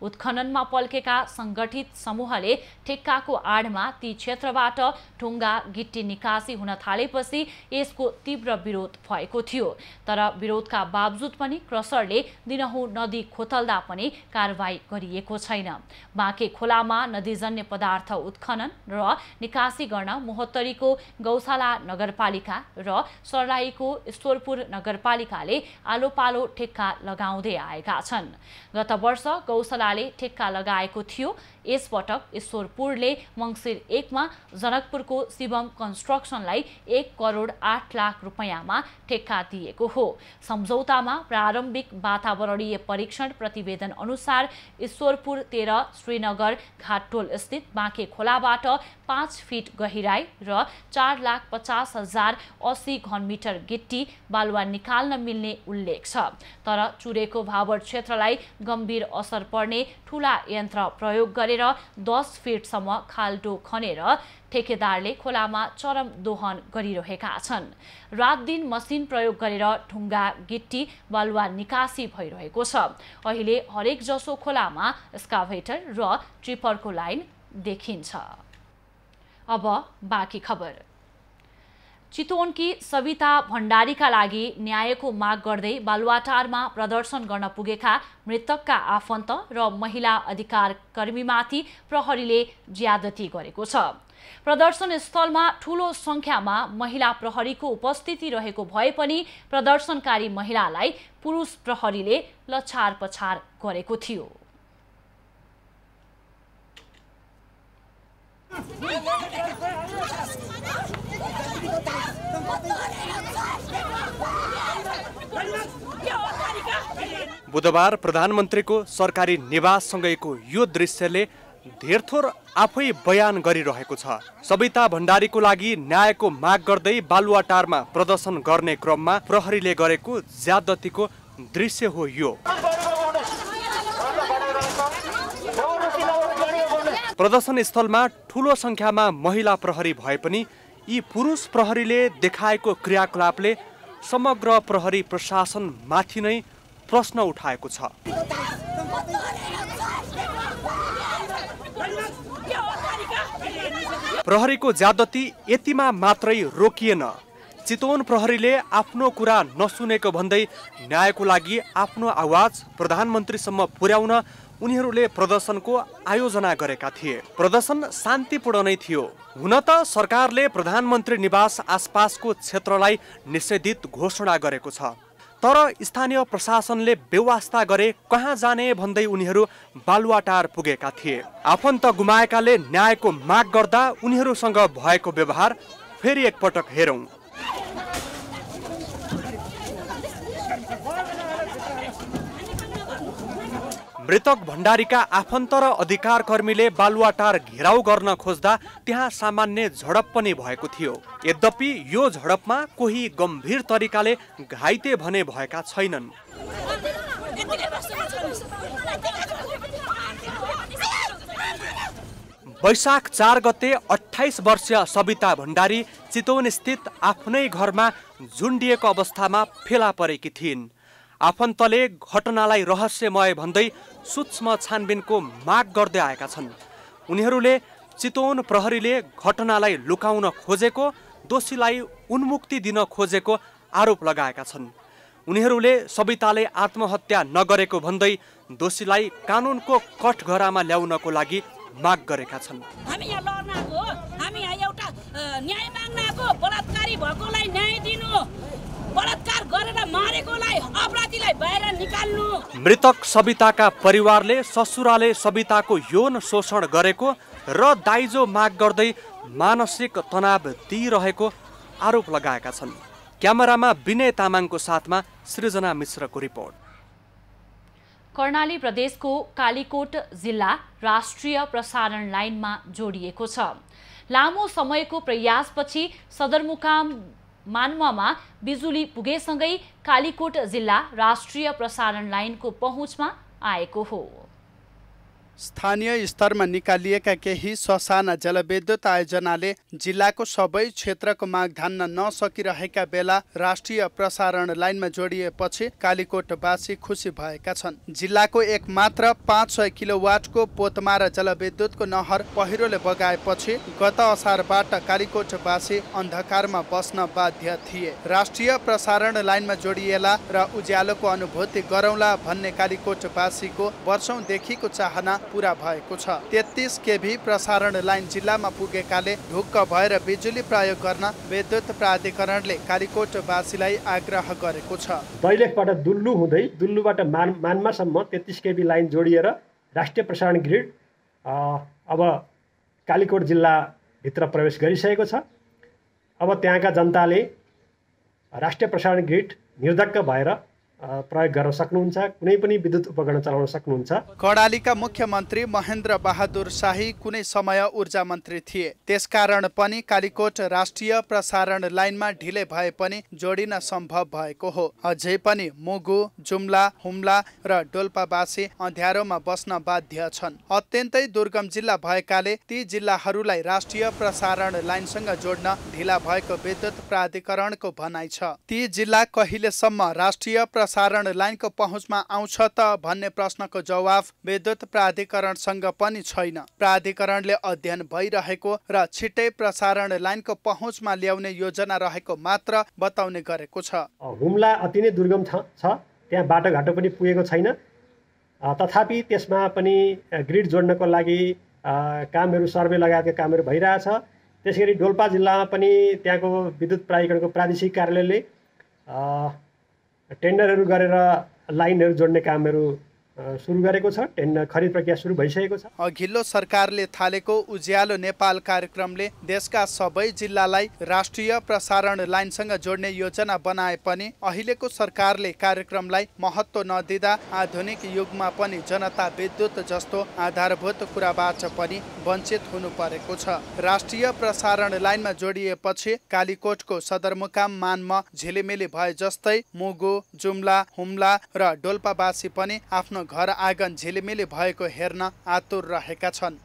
S2: उत्खननमा पल्केका संगठित समूहले ठेक्काको आडमा ती क्षेत्रबाट ढुङ्गा, गिट्टी निकासी हुन थालेपछि यसको तीव्र विरोध भएको थियो। तर विरोधका बावजुद पनि क्रसरले दिनहुँ नदी खोतल्दा पनि कारबाही गरिएको छैन। बाँके खोलामा नदीजन्य पदार्थ उत्खनन र निकासी गर्न मोहत्तरीको गौशाला नगरपालिका र सर्लाहीको ईश्वरपुर नगरपालिकाले आलोपालो ठेक्का लगाउँदै आएका छन्। गत वर्ष गौशालाले ठेक्का लगाएको थियो। यसपटक ईश्वरपुरले मङ्सिर 1 मा जनकपुरको शिवम कन्स्ट्रक्सनलाई 1 करोड 8 लाख रुपैयाँमा ठेक्का दिएको हो। सम्झौतामा प्रारम्भिक वातावरणीय परीक्षण प्रतिवेदन अनुसार ईश्वरपुर 13 श्रीनगर घाटटोल स्थित बाँके खोलाबाट 5 फिट गहिराई र 4,50,080 प्रति घनमिटर गिट्टी बालुवा निकाल्न मिल्ने उल्लेख छ। तर चुरेको भाबर क्षेत्रलाई गम्भीर असर पर्ने ठूला यन्त्र प्रयोग गरेर 10 फिटसम्म खाल्डो खनेर ठेकेदारले खोलामा चरम दोहन गरिरहेका छन्। रात दिन मसिन प्रयोग गरेर ढुङ्गा गिट्टी बालुवा निकासी भइरहेको छ। अहिले हरेक जसो खोलामा एक्सकाभेटर र ट्रिपरको लाइन देखिन्छ। अब बाँकी खबर। चितवनकी सविता भण्डारीका लागि न्यायको माग गर्दै बालुवाटारमा प्रदर्शन गर्न पुगेका मृतकका आफन्त र महिला अधिकार कर्मीमाथि प्रहरीले ज्यादती गरेको छ। प्रदर्शन स्थलमा ठूलो संख्यामा महिला प्रहरीको उपस्थिति रहेको भए पनि प्रदर्शनकारी महिलालाई पुरुष प्रहरीले लछारपछार गरेको थियो।
S14: बुधबार प्रधानमन्त्रीको सरकारी निवाससँगैको यो दृश्यले धेरथोर आफै बयान गरिरहेको छ। सविता भण्डारीको लागि न्यायको माग गर्दै बालुवाटारमा प्रदर्शन गर्ने क्रममा प्रहरीले गरेको ज्यादतीको दृश्य हो यो। प्रदर्शन स्थलमा ठूलो संख्यामा महिला प्रहरी भए पनि यी पुरुष प्रहरीले देखाएको क्रियाकलापले समग्र प्रहरी प्रशासन माथि नै प्रश्न उठाएको छ। प्रहरीको ज्यादती यतिमा मात्रै रोकिएन। चितवन प्रहरीले आफ्नो कुरा नसुनेको भन्दै न्यायको लागि आफ्नो आवाज प्रधानमन्त्रीसम्म पुर्याउन उनीहरूले प्रदर्शनको आयोजना गरेका थिए। प्रदर्शन शान्तिपूर्ण नै थियो। हुन त सरकारले प्रधानमन्त्री निवास आसपासको क्षेत्रलाई निषेधित घोषणा गरेको छ, तर स्थानीय प्रशासनले बेवास्ता गरे कहाँ जाने भन्दै उनीहरू बालुवाटार पुगेका थिए। आफन्त गुमाएकाले न्यायको माग गर्दा उनीहरूसँग भएको व्यवहार फेरि एकपटक हेरौं। मृतक भण्डारीका आफन्त र अधिकार कर्मीले बालुवाटार घेराउ गर्न खोज्दा त्यहाँ सामान्य झडप पनि भएको थियो। यद्यपि यो झडपमा कोही गम्भीर तरिकाले घाइते भने भएका छैनन्। वैशाख 4 गते 28 वर्षीय सविता भण्डारी चितवन स्थित आफ्नै घरमा झुन्डिएको अवस्थामा फेला परेकी थिइन्। आफन्तले घटनालाई रहस्यमय भन्दै सूक्ष्म छानबिनको माग गर्दै आएका छन्। उनीहरूले चितवन प्रहरीले घटनालाई लुकाउन खोजेको, दोषीलाई उन्मुक्ति दिन खोजेको आरोप लगाएका छन्। उनीहरूले सविताले आत्महत्या नगरेको भन्दै दोषीलाई कानुनको कठघरामा ल्याउनको लागि माग गरेका छन्।
S15: हामी यहाँ लड्न आएको हो, हामी यहाँ एउटा न्याय माग्न आएको, बलात्कारी भएकोलाई न्याय दिनु, बलात्कार गरेर मारेकोलाई अपराधीलाई बाहिर निकाल्नु।
S14: मृतक सविताका परिवारले ससुराले सविताको यौन शोषण गरेको र दाइजो माग गर्दै मानसिक तनाव दिइरहेको आरोप लगाएका छन्। क्यामेरामा विनय तामाङको साथमा सृजना मिश्रको रिपोर्ट।
S2: कर्णाली प्रदेशको कालीकोट जिल्ला राष्ट्रिय प्रसारण लाइनमा जोडिएको छ। लामो समयको प्रयासपछि सदरमुकाम मान्वामा बिजुली पुगेसँगै कालीकोट जिल्ला राष्ट्रिय प्रसारण लाइनको पहुँचमा आएको हो।
S1: स्थानीय स्तरमा निकालिएका केही ससाना जलविद्युत आयोजनाले जिल्लाको सबै क्षेत्रको माग धान्न नसकिरहेका बेला राष्ट्रिय प्रसारण लाइनमा जोडिएपछि कालीकोटवासी खुसी भएका छन्। जिल्लाको एकमात्र 500 किलोवाटको पोतमारा जलविद्युतको नहर पहिरोले बगाएपछि गत असारबाट कालीकोटवासी अन्धकारमा बस्न बाध्य थिए। राष्ट्रिय प्रसारण लाइनमा जोडिएला र उज्यालोको अनुभूति गरौँला भन्ने कालीकोटवासीको वर्षौंदेखिको चाहना पूरा भएको छ। 33 केभी प्रसारण लाइन जिल्लामा पुगेकाले ढुक्क भएर बिजुली प्रयोग गर्न विद्युत प्राधिकरणले कालीकोटवासीलाई आग्रह गरेको छ।
S16: दैलेखबाट दुल्लु हुँदै दुल्लुबाट मान्मासम्म 33 केभी लाइन जोडिएर राष्ट्रिय प्रसारण ग्रिड अब कालीकोट जिल्लाभित्र प्रवेश गरिसकेको छ। अब त्यहाँका जनताले राष्ट्रिय प्रसारण ग्रिड निर्धक्क भएर प्रयोग गर्न सक्नुहुन्छ, कुनै पनि विद्युत उपकरण चलाउन सक्नुहुन्छ।
S1: कर्णालीका मुख्यमन्त्री महेन्द्र बहादुर शाही कुनै समय ऊर्जा मन्त्री थिए। त्यसकारण पनि कालीकोट राष्ट्रिय प्रसारण लाइनमा ढिलै भए पनि जोडिन सम्भव भएको हो। अझै पनि मुगु, जुम्ला, हुम्ला र डोल्पावासी अँध्यारोमा बस्न बाध्य छन्। अत्यन्तै दुर्गम जिल्ला भएकाले ती जिल्लाहरूलाई राष्ट्रिय प्रसारण लाइनसँग जोड्न ढिला भएको विद्युत प्राधिकरणको भनाइ छ। ती जिल्ला कहिलेसम्म राष्ट्रिय प्रसारण लाइनको पहुँचमा आउँछ त भन्ने प्रश्नको जवाफ विद्युत प्राधिकरणसँग पनि छैन। प्राधिकरणले अध्ययन भइरहेको र छिट्टै प्रसारण लाइनको पहुँचमा ल्याउने योजना रहेको मात्र बताउने गरेको छ।
S16: हुम्ला अति नै दुर्गम छ, त्यहाँ बाटोघाटो पनि पुगेको छैन। तथापि त्यसमा पनि ग्रिड जोड्नको लागि कामहरू, सर्वे लगायतका कामहरू भइरहेछ। त्यसैगरी डोल्पा जिल्लामा पनि त्यहाँको विद्युत प्राधिकरणको प्रादेशिक कार्यालयले टेन्डरहरू गरेर लाइनहरू जोड्ने कामहरू सुरु गरेको छ। खरिद प्रक्रिया सुरु भइसकेको छ।
S1: अघिल्लो सरकारले थालेको उज्यालो नेपाल कार्यक्रमले देशका सबै जिल्लालाई राष्ट्रिय प्रसारण लाइनसँग जोड्ने योजना बनाए पनि अहिलेको सरकारले कार्यक्रमलाई महत्त्व नदिँदा आधुनिक युगमा पनि जनता विद्युत जस्तो आधारभूत कुराबाट पनि वञ्चित हुनु परेको छ। राष्ट्रिय प्रसारण लाइनमा जोडिएपछि कालीकोटको सदरमुकाम मानमा झिलिमिली भए जस्तै मुगु, जुम्ला, हुम्ला र डोल्पावासी पनि आफ्नो घर आँगन झिलिमिली भएको हेर्न आतुर रहेका छन्।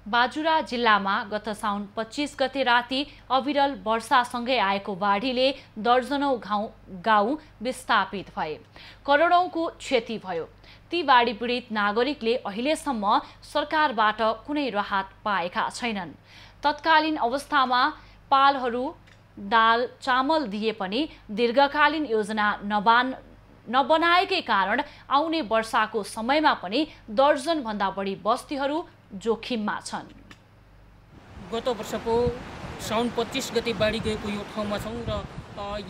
S2: बाजुरा जिल्लामा गत साउन 25 गते राति अविरल वर्षासँगै आएको बाढीले दर्जनौं गाउँ विस्थापित भए, करोडौंको क्षति भयो। ती बाढी पीडित नागरिकले अहिलेसम्म सरकारबाट कुनै राहत पाएका छैनन्। तत्कालीन अवस्थामा पालहरू दाल चामल दिए पनि दीर्घकालीन योजना नबनाएकै कारण आउने वर्षाको समयमा पनि दर्जन भन्दा बढी बस्तीहरू जोखिममा छन्।
S17: गत वर्षको साउन 25 गते बाढी गएको यो ठाउँमा छौँ र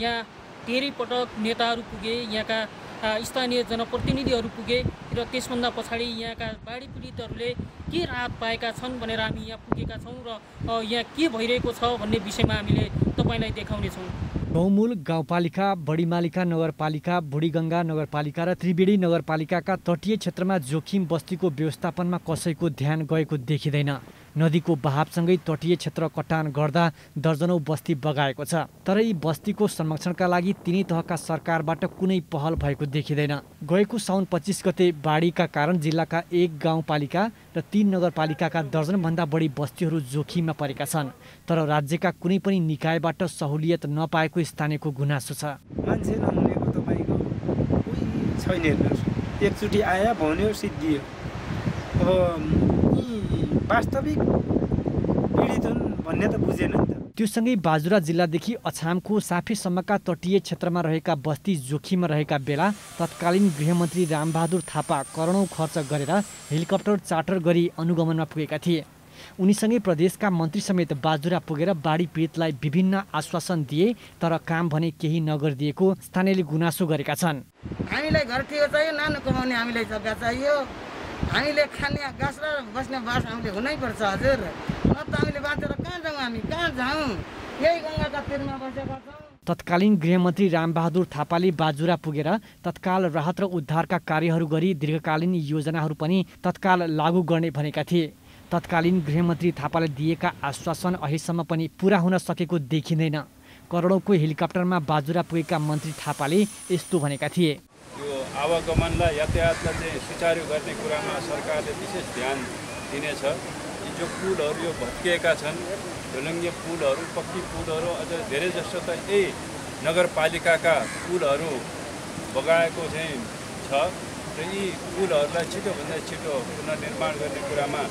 S17: यहाँ धेरै पटक नेताहरू पुगे, यहाँका स्थानीय जनप्रतिनिधिहरू पुगे र त्यसभन्दा पछाडि यहाँका बाढी पीडितहरूले के राहत पाएका छन् भनेर हामी यहाँ पुगेका छौँ र यहाँ के भइरहेको छ भन्ने विषयमा हामीले तपाईँलाई देखाउनेछौँ।
S4: गौमूल गाउँपालिका, बडीमालिका नगरपालिका, बुढीगङ्गा नगरपालिका र त्रिवेणी नगरपालिकाका तटीय क्षेत्रमा जोखिम बस्तीको व्यवस्थापनमा कसैको ध्यान गएको देखिँदैन। नदीको बहावसँगै तटीय क्षेत्र कटान गर्दा दर्जनौं बस्ती बगाएको छ, तर यी बस्तीको संरक्षणका लागि तिनै तहका सरकारबाट कुनै पहल भएको देखिँदैन। गएको साउन 25 गते बाढीका कारण जिल्लाका 1 गाउँपालिका र 3 नगरपालिकाका दर्जनभन्दा बढी बस्तीहरू जोखिममा परेका छन्, तर राज्यका कुनै पनि निकायबाट सहुलियत नपाएको स्थानीयको गुनासो छ।
S18: मान्छे नहुनेको तपाईँको कोही छैन हेर्नुहोस्, एकचोटि आयो भन्यो सिद्धियो। अब वास्तविक पीडित हुन् भन्ने त बुझेन नि त।
S4: त्यो सँगै बाजुरा जिल्लादेखि अछामको साफेसम्मका तटीय क्षेत्रमा रहेका बस्ती जोखिममा रहेका बेला तत्कालीन गृहमन्त्री रामबहादुर थापा करोडौं खर्च गरेर हेलिकप्टर चार्टर गरी अनुगमनमा पुगेका थिए। उनीसँगै प्रदेशका मन्त्री समेत बाजुरा पुगेर बाढी पीडितलाई विभिन्न आश्वासन दिए, तर काम भने केही नगरिदिएको स्थानीयले गुनासो गरेका छन्।
S19: हामीलाई घर टिको चाहियो, नानो कमाउने हामीलाई जग्गा चाहियो, हामीले खाने गाँस र बस्ने बास हामीले हुनैपर्छ हजुर, न त हामीले बाँचेर कहाँ जाउँ, हामी कहाँ जाउँ, यही गङ्गाका तीरमा बसेका छौँ।
S4: तत्कालीन गृहमन्त्री रामबहादुर थापाले बाजुरा पुगेर तत्काल राहत र उद्धारका कार्यहरू गरी दीर्घकालीन योजनाहरू पनि तत्काल लागू गर्ने भनेका थिए। तत्कालीन गृहमन्त्री थापाले दिएका आश्वासन अहिलेसम्म पनि पूरा हुन सकेको देखिँदैन। करोडौंको हेलिकप्टरमा बाजुरा पुगेका मन्त्री थापाले यस्तो भनेका थिए।
S20: यो आवागमनलाई, यातायातलाई चाहिँ सुचारू गर्ने कुरामा सरकारले विशेष ध्यान दिनेछ। जो पुलहरू यो भत्किएका छन्, ढुलङ्गे पुलहरू, पक्की पुलहरू, अझ धेरै जस्तो त यही नगरपालिकाका पुलहरू बगाएको चाहिँ छ र यी पुलहरूलाई छिटोभन्दा छिटो पुनर्निर्माण गर्ने कुरामा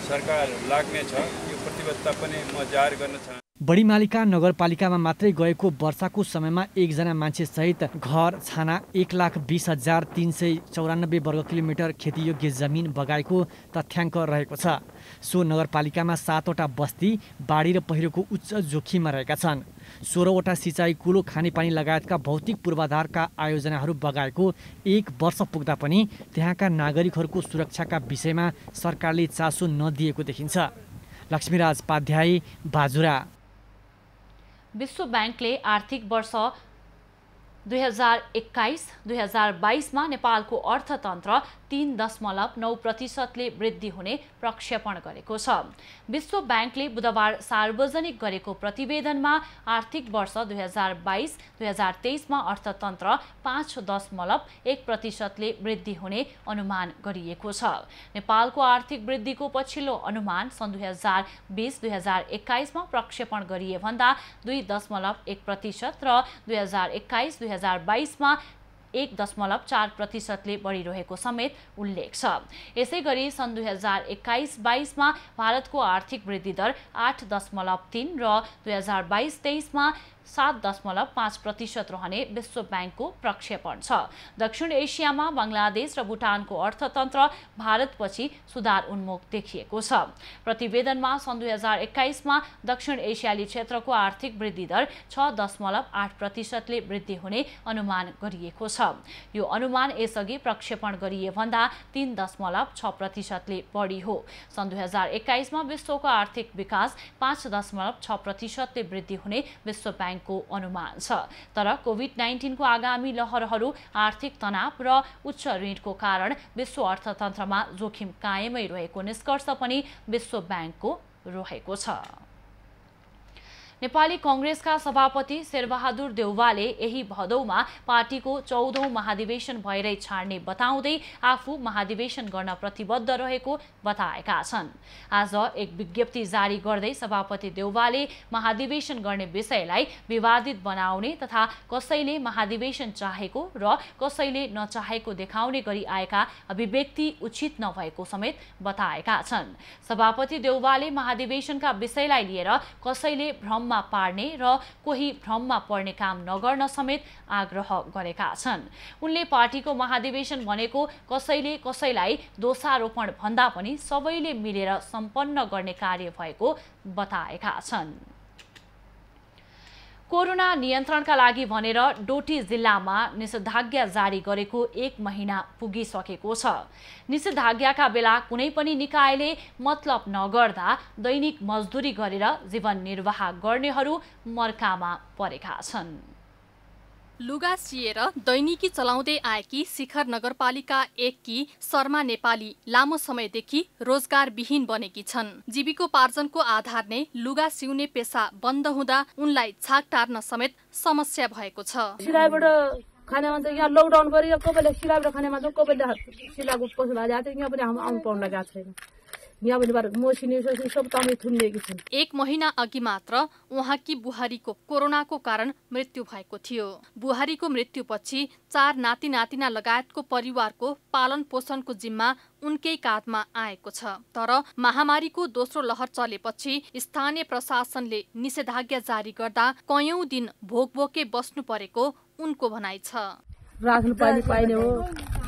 S20: सरकार लाग्नेछ। यो प्रतिबद्धता पनि म जाहेर गर्न चाहन्छु।
S4: बडीमालिका नगरपालिकामा मात्रै गएको वर्षाको समयमा 1 जना मान्छे सहित घर छाना 1,20,394 वर्ग किलोमिटर खेतीयोग्य जमिन बगाएको तथ्याङ्क रहेको छ। सो नगरपालिकामा 7वटा बस्ती बाढी र पहिरोको उच्च जोखिममा रहेका छन्। 16वटा सिँचाइ, कुलो, खानेपानी लगायतका भौतिक पूर्वाधारका आयोजनाहरू बगाएको 1 वर्ष पुग्दा पनि त्यहाँका नागरिकहरूको सुरक्षाका विषयमा सरकारले चासो नदिएको देखिन्छ। लक्ष्मीराज पाध्याय, बाजुरा।
S2: विश्व ब्याङ्कले आर्थिक वर्ष 2021-2022 मा नेपालको अर्थतन्त्र 3.9% वृद्धि हुने प्रक्षेपण गरेको छ। विश्व ब्याङ्कले बुधबार सार्वजनिक गरेको प्रतिवेदनमा आर्थिक वर्ष 2022-2023 मा अर्थतन्त्र 5.1% वृद्धि हुने अनुमान गरिएको छ। नेपालको आर्थिक वृद्धिको पछिल्लो अनुमान सन् 2020-2021 मा प्रक्षेपण गरिए भन्दा 2.1% र 2021-2022 मा 1.4% बढिरहेको समेत उल्लेख छ। यसैगरी सन् 2021-22 मा भारतको आर्थिक वृद्धि दर 8.3 र 2022-23 मा 7.5% रहने विश्व ब्याङ्कको प्रक्षेपण छ। दक्षिण एसियामा बङ्गलादेश र भुटानको अर्थतन्त्र भारतपछि सुधार उन्मुख देखिएको छ। प्रतिवेदनमा सन् 2021 मा दक्षिण एसियाली क्षेत्रको आर्थिक वृद्धि दर 6.8% वृद्धि हुने अनुमान गरिएको छ। यो अनुमान यसअघि प्रक्षेपण गरिए भन्दा 3.6% बढी हो। सन् 2021 मा विश्वको आर्थिक विकास 5.6% वृद्धि हुने विश्व ब्याङ्कको अनुमान छ। तर कोभिड-19 को आगामी लहरहरू, आर्थिक तनाव र उच्च ऋणको कारण विश्व अर्थतन्त्रमा जोखिम कायमै रहेको निष्कर्ष पनि विश्व ब्याङ्कको रहेको छ। नेपाली कांग्रेसका सभापति शेरबहादुर देउवाले यही भदौमा पार्टीको 14औं महाधिवेशन भएरै छाड्ने बताउँदै आफू महाधिवेशन गर्न प्रतिबद्ध रहेको बताएका छन्। आज एक विज्ञप्ति जारी गर्दै सभापति देउवाले महाधिवेशन गर्ने विषयलाई विवादित बनाउने तथा कसैले महाधिवेशन चाहेको र कसैले नचाहेको देखाउने गरी आएका अभिव्यक्ति उचित नभएको समेत बताएका छन्। सभापति देउवाले महाधिवेशनका विषयलाई लिएर कसैले भ्रममा पार्ने र कोही भ्रममा पर्ने काम नगर्न समेत आग्रह गरेका छन्। उनले पार्टीको महाधिवेशन भनेको कसैले कसैलाई दोषारोपण भन्दा पनि सबैले मिलेर सम्पन्न गर्ने कार्य भएको बताएका छन्। कोरोना नियन्त्रणका लागि भनेर डोटी जिल्लामा निषेधाज्ञा जारी गरेको 1 महिना पुगिसकेको छ। निषेधाज्ञाका बेला कुनै पनि निकायले मतलब नगर्दा दैनिक मजदुरी गरेर जीवन निर्वाह गर्नेहरू मर्कामा परेका छन्।
S21: लुगा सिएर दैनिकी चलाउँदै आएकी शिखर नगरपालिका 1 की शर्मा नेपाली लामो समयदेखि रोजगारविहीन बनेकी छन्। जीविकोपार्जनको आधार नै लुगा सिउने पेसा बन्द हुँदा उनलाई छाक टार्न समेत समस्या भएको छ।
S22: सिलाइबाट खाने मान्छे यहाँ लकडाउन गरी कसैले सिलाइबाट खाने मान्छे कसैले सिलाएको पैसा भइरहेको छ। यहाँ पनि आउनु पाउन लागेको छैन। यहाँ पनि मसिनी सब तामै थुनिएकी छन्।
S21: 1 महिना अघि मात्र उहाँकी बुहारीको कोरोनाको कारण मृत्यु भएको थियो। बुहारीको मृत्युपछि 4 नाति नातिना लगायतको परिवारको पालन पोषणको जिम्मा उनकै काँधमा आएको छ। तर महामारीको दोस्रो लहर चलेपछि स्थानीय प्रशासनले निषेधाज्ञा जारी गर्दा कयौं दिन भोकभोके बस्नु परेको उनको भनाइ छ।
S22: राशन पानी पाइने हो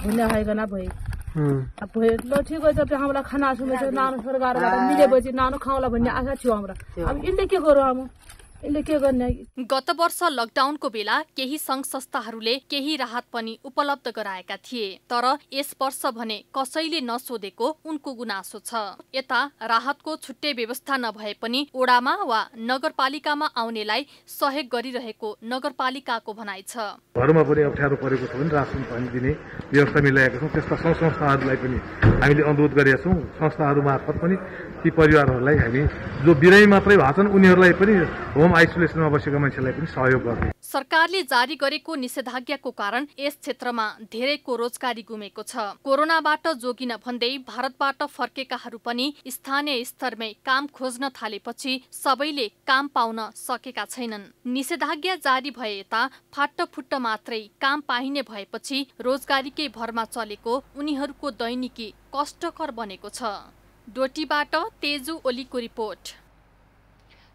S22: भन्ने हैगना भई अब ल ठीक छ। हामीलाई खाना सुमेछ नानो सरकारबाट मिलेपछि नानो खाउला भन्ने आशा थियो हमरा। अब इनले के गरौँ हम इनले के गर्ने।
S21: गत वर्ष लकडाउनको बेला केही संघ संस्थाहरूले केही राहत पनि उपलब्ध गराएका थिए। तर यस वर्ष भने कसैले नसोधेको उनको गुनासो छ। यता राहतको छुट्टै व्यवस्था नभए पनि ओडामा वा नगरपालिकामा आउनेलाई सहयोग गरिरहेको नगरपालिकाको भनाइ छ।
S23: घरमा पनि अप्ठ्यारो परेको छ भने रासन पानी दिने व्यवस्था मिलाएका छौँ। त्यस्ता संघ संस्थाहरूलाई पनि हामीले अनुरोध गरेका छौँ। संस्थाहरू मार्फत पनि ती परिवारहरूलाई हामी जो बिरामी मात्रै भएछन् उनीहरूलाई पनि होम आइसोलेसनमा बसेका मान्छेलाई पनि सहयोग गर्ने।
S21: सरकारले जारी गरेको निषेधाज्ञाको कारण यस क्षेत्रमा धेरैको रोजगारी गुमेको छ। कोरोनाबाट जोगिन भन्दै भारतबाट फर्केकाहरू पनि स्थानीय स्तरमै काम खोज्न थालेपछि सबैले काम पाउन सकेका छैनन्। निषेधाज्ञा जारी भए यता फाटफुट्ट मात्रै काम पाइने भएपछि रोजगारीकै भरमा चलेको उनीहरूको दैनिकी कष्टकर बनेको छ। डोटीबाट तेजु ओलीको रिपोर्ट।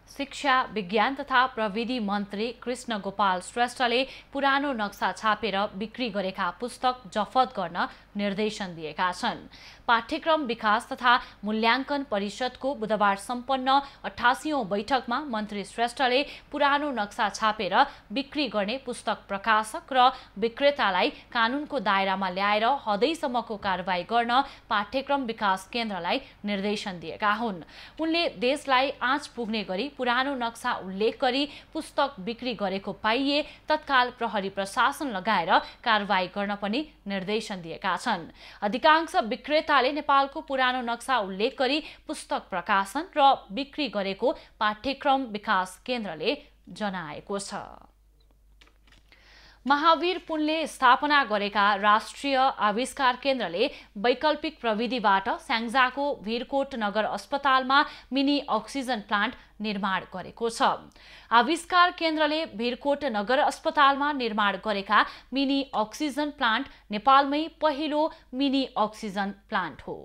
S2: शिक्षा, विज्ञान तथा प्रविधि मन्त्री कृष्ण गोपाल श्रेष्ठले पुरानो नक्सा छापेर बिक्री गरेका पुस्तक जफत गर्न निर्देशन दिएका छन्। पाठ्यक्रम विकास तथा मूल्याङ्कन परिषदको बुधबार सम्पन्न 88औं बैठकमा मन्त्री श्रेष्ठले पुरानो नक्सा छापेर बिक्री गर्ने पुस्तक प्रकाशक र विक्रेतालाई कानुनको दायरामा ल्याएर हदैसम्मको कारबाही गर्न पाठ्यक्रम विकास केन्द्रलाई निर्देशन दिएका हुन्। उनले देशलाई आँच पुग्ने गरी पुरानो नक्सा उल्लेख गरी पुस्तक बिक्री गरेको पाइए तत्काल प्रहरी प्रशासन लगाएर कारबाही गर्न पनि निर्देशन दिएका छन्। अधिकांश विक्रेताले नेपालको पुरानो नक्सा उल्लेख गरी पुस्तक प्रकाशन र बिक्री गरेको पाठ्यक्रम विकास केन्द्रले जनाएको छ। महावीर पुनले स्थापना गरेका राष्ट्रिय आविष्कार केन्द्रले वैकल्पिक प्रविधिबाट स्याङ्जाको भिरकोट नगर अस्पतालमा मिनी अक्सिजन प्लान्ट निर्माण गरेको छ। आविष्कार केन्द्रले भिरकोट नगर अस्पतालमा निर्माण गरेका मिनी अक्सिजन प्लान्ट नेपालमै पहिलो मिनी अक्सिजन प्लान्ट हो।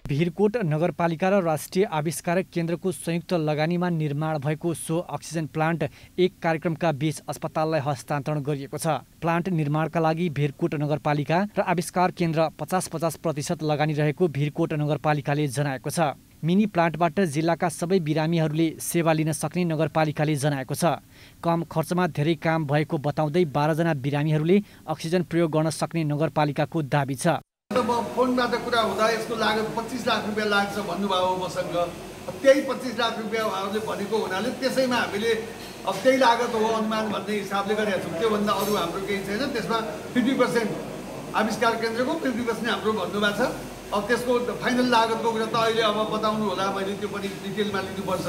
S4: भिरकोट नगरपालिका र राष्ट्रिय आविष्कार केन्द्रको संयुक्त लगानीमा निर्माण भएको सो अक्सिजन प्लान्ट एक कार्यक्रमका बीच अस्पताललाई हस्तान्तरण गरिएको छ। प्लान्ट निर्माणका लागि भिरकोट नगरपालिका र आविष्कार केन्द्र 50-50% लगानी रहेको भिरकोट नगरपालिकाले जनाएको छ। मिनी प्लान्टबाट जिल्लाका सबै बिरामीहरूले सेवा लिन सक्ने नगरपालिकाले जनाएको छ। कम खर्चमा धेरै काम भएको बताउँदै 12 जना बिरामीहरूले अक्सिजन प्रयोग गर्न सक्ने नगरपालिकाको दाबी छ।
S3: फोनबाट कुरा हुँदा यसको लागत 25 लाख रुपियाँ लाग्छ भन्नुभयो मसँग। त्यही 25 लाख रुपियाँ उहाँहरूले भनेको हुनाले त्यसैमा हामीले अब त्यही लागत हो अनुमान भन्ने हिसाबले गरेका छौँ। त्योभन्दा अरू हाम्रो केही छैन। त्यसमा 50% आविष्कार केन्द्रको 50% हाम्रो भन्नुभएको छ। अब त्यसको फाइनल लागतको कुरा त अहिले अब बताउनु होला, मैले त्यो पनि डिटेलमा लिनुपर्छ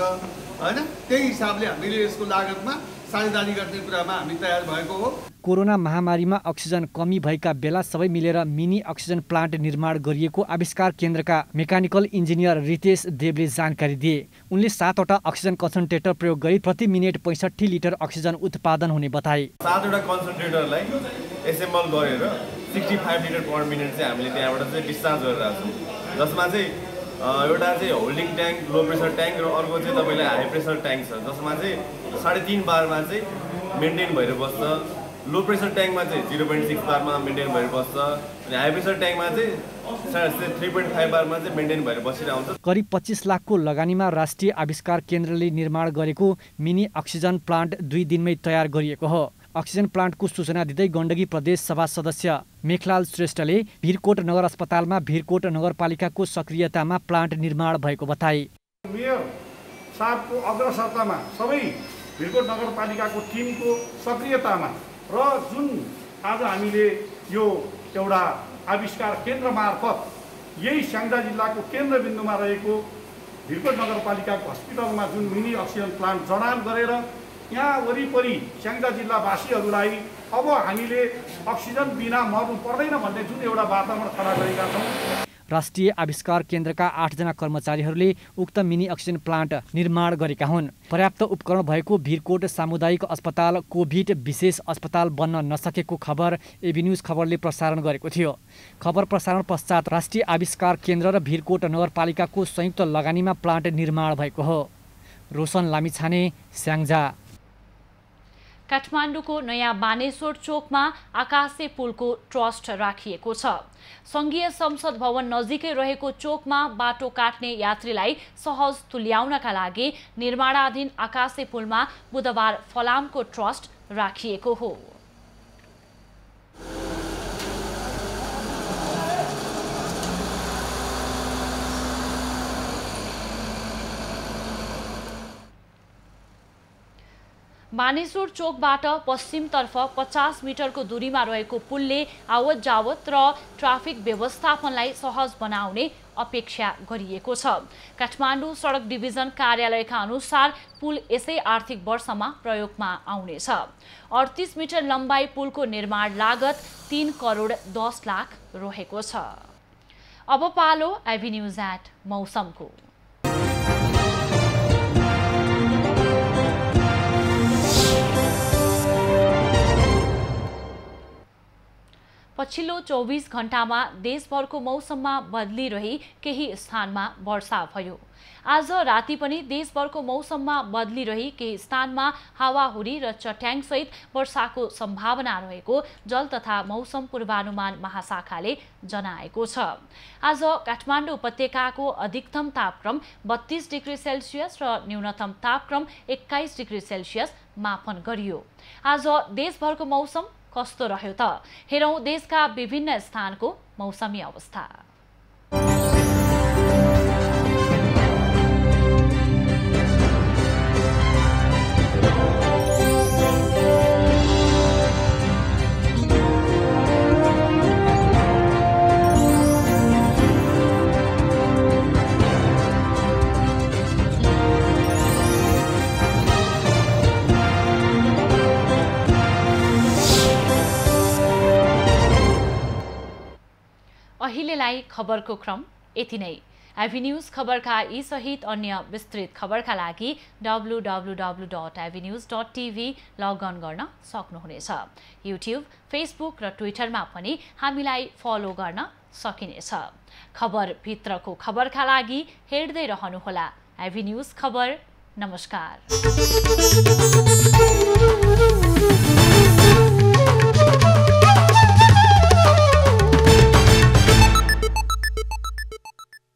S3: होइन। त्यही हिसाबले हामीले यसको लागतमा साझेदारी गर्ने कुरामा हामी तयार भएको हो।
S4: कोरोना महामारीमा अक्सिजन कमी भएका बेला सबै मिलेर मिनी अक्सिजन प्लान्ट निर्माण गरिएको आविष्कार केन्द्रका मेकानिकल इन्जिनियर रितेश देवले जानकारी दिए। उनले 7 वटा अक्सिजन कन्सन्ट्रेटर प्रयोग गरी प्रति मिनेट 65 लिटर अक्सिजन उत्पादन हुने बताए।
S5: 7 वटा कन्सन्ट्रेटरलाई एसेम्बल गरेर 65 लिटर पर मिनट चाहिँ हामीले त्यहाँबाट चाहिँ डिस्चार्ज गरिरहेको छौँ, जसमा चाहिँ एउटा चाहिँ holding tank low pressure tank र अर्को चाहिँ तपाईँलाई हाई प्रेसर ट्याङ्क छ, जसमा चाहिँ 3.5 बारमा चाहिँ मेन्टेन भएर बस्छ। लो प्रेसर ट्याङ्कमा चाहिँ 0.6 बारमा मेन्टेन भएर बस्छ अनि हाई प्रेसर ट्याङ्कमा चाहिँ 3.5 बारमा चाहिँ मेन्टेन भएर बसिरहन्छ।
S4: करिब 25 लाखको लगानीमा राष्ट्रिय आविष्कार केन्द्रले निर्माण गरेको मिनी अक्सिजन प्लान्ट 2 दिनमै तयार गरिएको हो। अक्सिजन प्लान्टको सूचना दिँदै गण्डकी प्रदेश सभा सदस्य मेखलाल श्रेष्ठले भिरकोट नगर अस्पतालमा भिरकोट नगरपालिकाको सक्रियतामा प्लान्ट निर्माण भएको बताए।
S23: मेयर साहबको अग्रसरतामा सबै भिरकोट नगरपालिकाको टिमको सक्रियतामा र जुन आज हामीले यो एउटा आविष्कार केन्द्र मार्फत यही स्याङ्जा जिल्लाको केन्द्रबिन्दुमा रहेको भिरकोट नगरपालिकाको हस्पिटलमा जुन मिनी अक्सिजन प्लान्ट जडान गरेर यहाँ वरिपरि स्याङ्जा जिल्लावासीहरूलाई अब हामीले अक्सिजन बिना मर्नु पर्दैन भन्ने जुन एउटा वातावरण खडा गरेका छौँ।
S4: राष्ट्रिय आविष्कार केन्द्रका 8 जना कर्मचारीहरूले उक्त मिनी अक्सिजन प्लान्ट निर्माण गरेका हुन्। पर्याप्त उपकरण भएको भिरकोट सामुदायिक अस्पताल कोभिड विशेष अस्पताल बन्न नसकेको खबर एबी न्युज खबरले प्रसारण गरेको थियो। खबर प्रसारण पश्चात राष्ट्रिय आविष्कार केन्द्र र भिरकोट नगरपालिकाको संयुक्त लगानीमा प्लान्ट निर्माण भएको हो। रोशन लामिछाने, स्याङ्जा।
S2: काठमाडौँको नयाँ बानेश्वर चोकमा आकाशे पुलको ट्रस्ट राखिएको छ। संघीय संसद भवन नजिकै रहेको चोकमा बाटो काट्ने यात्रीलाई सहज तुल्याउनका लागि निर्माणाधीन आकाशे पुलमा बुधबार फलामको ट्रस्ट राखिएको हो। बानेश्वर चोकबाट पश्चिमतर्फ 50 मिटरको दूरीमा रहेको पुलले आवत जावत र ट्राफिक व्यवस्थापनलाई सहज बनाउने अपेक्षा गरिएको छ। काठमाडौँ सडक डिभिजन कार्यालयका अनुसार पुल यसै आर्थिक वर्षमा प्रयोगमा आउनेछ। 38 मिटर लम्बाइ पुलको निर्माण लागत 3 करोड 10 लाख रहेको छ। अब पालो एबी न्युज एट मौसमको। पछिल्लो 24 घण्टामा देशभरको मौसममा बदली रही केही स्थानमा वर्षा भयो। आज राति पनि देशभरको मौसममा बदली रही केही स्थानमा हावाहुरी र चट्याङसहित वर्षाको सम्भावना रहेको जल तथा मौसम पूर्वानुमान महाशाखाले जनाएको छ। आज काठमाडौँ उपत्यकाको अधिकतम तापक्रम 32 डिग्री सेल्सियस र न्यूनतम तापक्रम 21 डिग्री सेल्सियस मापन गरियो। आज देशभरको मौसम कस्तो रह्यो त? हेरौं देशका विभिन्न स्थानको मौसमी अवस्था। अहिलेलाई खबरको क्रम यति नै। एभी न्यूज खबरका यी सहित अन्य विस्तृत खबरका लागि www.avnews.tv लगअन गर्न सक्नुहुनेछ। युट्युब, फेसबुक र ट्विटरमा पनि हामीलाई फलो गर्न सकिनेछ। खबर भित्रको खबरका लागि हेर्दै रहनुहोला एभी न्यूज खबर। नमस्कार।